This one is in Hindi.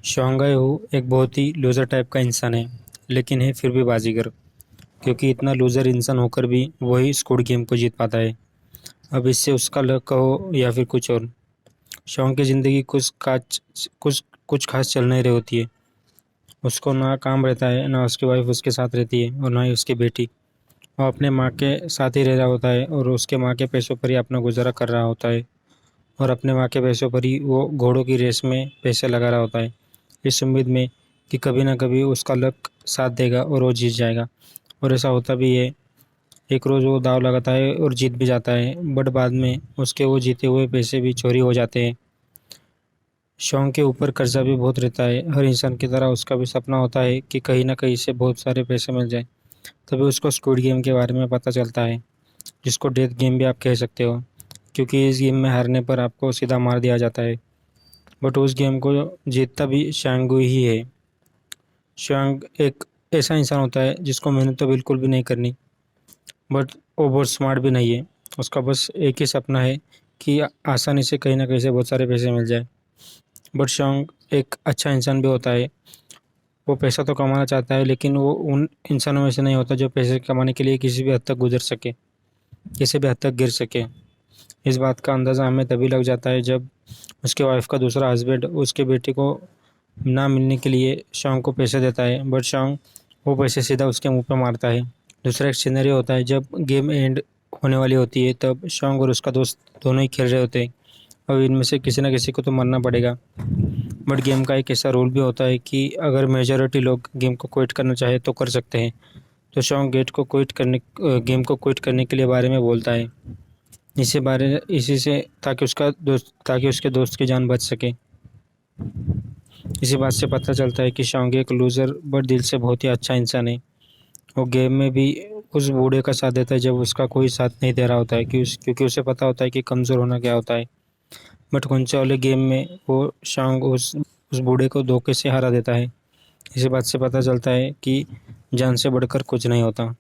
शोंगाई हू एक बहुत ही लूज़र टाइप का इंसान है, लेकिन है फिर भी बाजीगर। क्योंकि इतना लूज़र इंसान होकर भी वही स्क्विड गेम को जीत पाता है। अब इससे उसका लक कहो या फिर कुछ और। शोंग की ज़िंदगी कुछ खास चल नहीं रही होती है। उसको ना काम रहता है, ना उसकी वाइफ उसके साथ रहती है और ना ही उसकी बेटी। वो अपने माँ के साथ ही रह रहा होता है और उसके माँ के पैसों पर ही अपना गुजारा कर रहा होता है। और अपने माँ के पैसों पर ही वो घोड़ों की रेस में पैसे लगा रहा होता है, इस उम्मीद में कि कभी ना कभी उसका लक साथ देगा और वो जीत जाएगा। और ऐसा होता भी है। एक रोज़ वो दाव लगाता है और जीत भी जाता है, बट बाद में उसके वो जीते हुए पैसे भी चोरी हो जाते हैं। शौक के ऊपर कर्जा भी बहुत रहता है। हर इंसान की तरह उसका भी सपना होता है कि कहीं ना कहीं से बहुत सारे पैसे मिल जाए। तभी उसको स्क्विड गेम के बारे में पता चलता है, जिसको डेथ गेम भी आप कह सकते हो, क्योंकि इस गेम में हारने पर आपको सीधा मार दिया जाता है। बट उस गेम को जीतता भी शांगु ही है। शांग एक ऐसा इंसान होता है जिसको मेहनत तो बिल्कुल भी नहीं करनी, बट वो बहुत स्मार्ट भी नहीं है। उसका बस एक ही सपना है कि आसानी से कहीं ना कहीं से बहुत सारे पैसे मिल जाए। बट शांग एक अच्छा इंसान भी होता है। वो पैसा तो कमाना चाहता है, लेकिन वो उन इंसानों में से नहीं होता जो पैसे कमाने के लिए किसी भी हद तक गुजर सके, किसी भी हद तक गिर सके। इस बात का अंदाज़ा हमें तभी लग जाता है जब उसके वाइफ का दूसरा हस्बैंड उसके बेटे को ना मिलने के लिए शॉन्ग को पैसे देता है, बट शॉन्ग वो पैसे सीधा उसके मुंह पर मारता है। दूसरा एक सिनेरियो होता है जब गेम एंड होने वाली होती है, तब शॉन्ग और उसका दोस्त दोनों ही खेल रहे होते हैं। अब इनमें से किसी न किसी को तो मरना पड़ेगा। बट गेम का एक ऐसा रूल भी होता है कि अगर मेजॉरिटी लोग गेम को क्विट करना चाहे तो कर सकते हैं। तो शॉन्ग गेम को क्विट करने के लिए बारे में बोलता है। इसी से ताकि उसके दोस्त की जान बच सके। इसी बात से पता चलता है कि शॉन्ग एक लूज़र बट दिल से बहुत ही अच्छा इंसान है। वो गेम में भी उस बूढ़े का साथ देता है जब उसका कोई साथ नहीं दे रहा होता है, क्योंकि उसे पता होता है कि कमज़ोर होना क्या होता है। बट कौनसे वाले गेम में वो शॉन्ग उस बूढ़े को धोखे से हरा देता है। इसी बात से पता चलता है कि जान से बढ़कर कुछ नहीं होता।